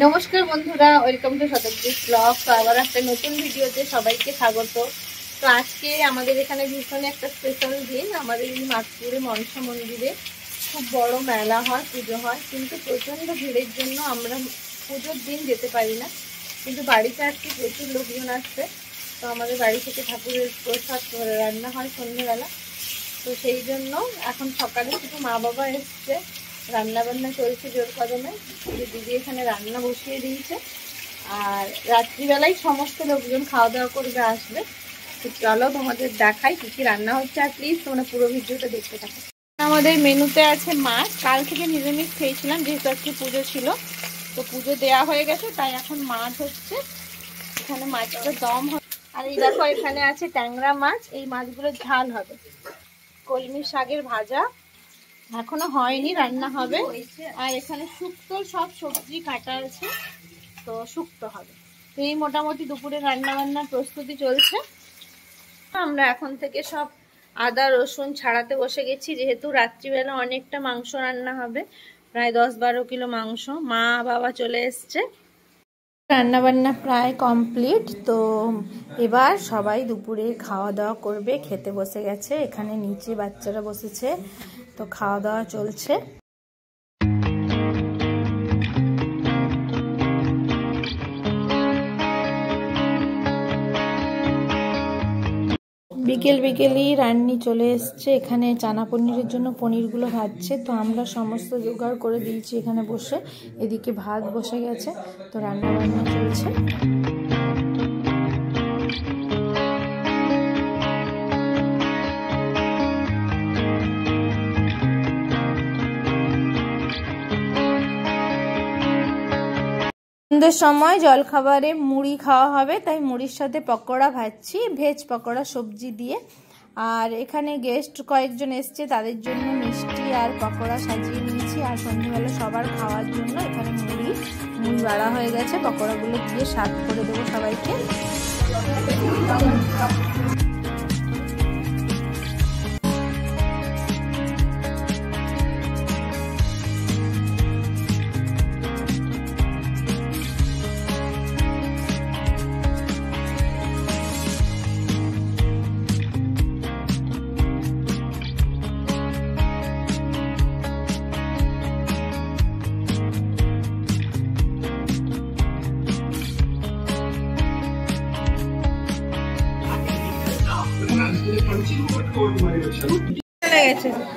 নমস্কার বন্ধুরা, welcome to Shatabdi blog. তো আবার একটা নতুন ভিডিওতে সবাইকে স্বাগত। তো আজকে আমাদের এখানে ভীষণ একটা স্পেশাল দিন। আমাদের এই মাতপুরে মনসা মন্দিরে খুব বড় মেলা হয়, পুজো হয়, কিন্তু প্রচণ্ড ভিড়ের জন্য আমরা পুজোর দিন যেতে পারি না। কিন্তু বাড়িতে আজকে প্রচুর লোকজন আসছে। তো আমাদের বাড়ি থেকে ঠাকুরের প্রসাদ রান্না হয় সন্ধ্যেবেলা। তো সেই জন্য এখন সকালে শুধু মা বাবা এসছে, রান্না বান্না চলছে জোর কদমে। দিদি এখানে রান্না বসিয়ে দিয়েছে, আর রাত্রিবেলায় সমস্ত লোকজন খাওয়া দাওয়া করবে, আসবে। তো চলো তোমাদের দেখাই কি কি রান্না হচ্ছে, আর প্লিজ তোমরা পুরো ভিডিওটা দেখতে থাকো। আমাদের মেনুতে আছে মাছ। কাল থেকে নিরামিষ খেয়েছিলাম, যেহেতু আজকে পুজো ছিল। তো পুজো দেওয়া হয়ে গেছে, তাই এখন মাছ হচ্ছে। এখানে মাছটা দম হবে। আর এই দেখো, এখানে আছে ট্যাংরা মাছ। এই মাছগুলো ঝাল হবে। কলমি শাকের ভাজা এখনো হয়নি, রান্না হবে। আর এখানে শুক্তো সব সবজি কাটা আছে, তো শুক্তো হবে। তো এই মোটামুটি দুপুরে রান্না বান্নার প্রস্তুতি চলছে। আমরা এখন থেকে সব আদা রসুন ছাড়াতে বসে গেছি, যেহেতু রাত্রিবেলা অনেকটা মাংস রান্না হবে, প্রায় 10-12 কিলো মাংস। মা বাবা চলে এসছে, রান্না বান্না প্রায় কমপ্লিট। তো এবার সবাই দুপুরে খাওয়া দাওয়া করবে, খেতে বসে গেছে। এখানে নিচে বাচ্চারা বসেছে, তো খাওয়া দাওয়া চলছে। বিকেলই রান্নি চলে এসছে। এখানে চানা পনিরের জন্য পনিরগুলো ভাজছে, তো আমরা সমস্ত জোগাড় করে দিয়েছি এখানে বসে। এদিকে ভাত বসে গেছে, তো রান্না বান্না চলছে। সন্ধ্যের সময় জলখাবারে মুড়ি খাওয়া হবে, তাই মুড়ির সাথে পকোড়া ভাজছি, ভেজ পকোড়া সবজি দিয়ে। আর এখানে গেস্ট কয়েকজন এসছে, তাদের জন্য মিষ্টি আর পকোড়া সাজিয়ে নিয়েছি। আর সন্ধ্যেবেলা সবার খাওয়ার জন্য এখানে মুড়ি বাড়া হয়ে গেছে। পকোড়াগুলো দিয়ে সার্ভ করে দেবো সবাইকে।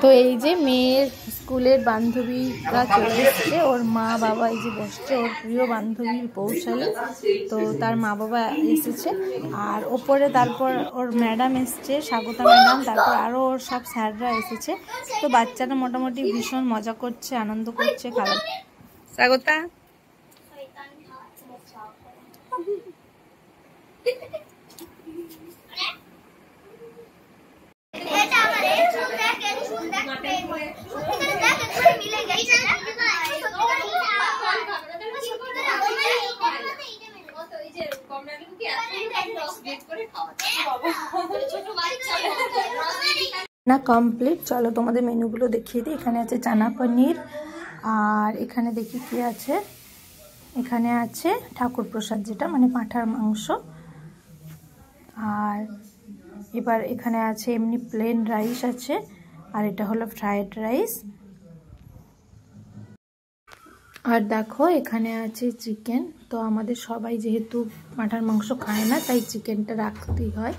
তো এই যে মেয়ের স্কুলের বান্ধবীরা চলে এসছে, ওর মা বাবা এই যে বসছে, ওর প্রিয় বান্ধবী পৌঁছালে। তো তার মা বাবা এসেছে, আর ওপরে তারপর ওর ম্যাডাম এসছে, স্বাগতা ম্যাডাম, তারপর আরও ওর সব স্যাররা এসেছে। তো বাচ্চারা মোটামুটি ভীষণ মজা করছে, আনন্দ করছে। খারাপ স্বাগতা না কমপ্লিট। চলো তোমাদের মেনুগুলো দেখিয়ে দিই। এখানে আছে চানা পনির, আর এখানে দেখি কি আছে। এখানে আছে ঠাকুর প্রসাদ, যেটা মানে পাঁঠার মাংস। আর এবার এখানে আছে এমনি প্লেন রাইস আছে, আর এটা হলো ফ্রাইড রাইস। আর দেখো এখানে আছে চিকেন। তো আমাদের সবাই যেহেতু পাঁঠার মাংস খায় না, তাই চিকেনটা রাখতেই হয়।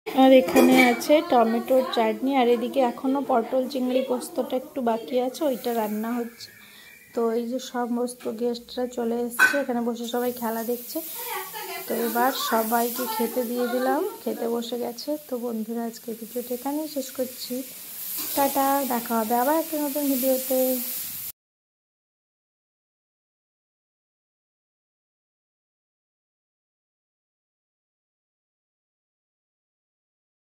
আর এখানে আছে টমেটোর চাটনি, আর এদিকে এখনো পটল চিংড়ি পোস্তটা একটু বাকি আছে, ওইটা রান্না হচ্ছে। তো এই যে সমস্ত গেস্টরা চলে এসছে, এখানে বসে সবাই খেলা দেখছে। তো এবার সবাইকে খেতে দিয়ে দিলাম, খেতে বসে গেছে। তো বন্ধুরা, আজকে ভিডিওটা এখানেই শেষ করছি। টাটা, দেখা হবে আবার একটা নতুন ভিডিওতে।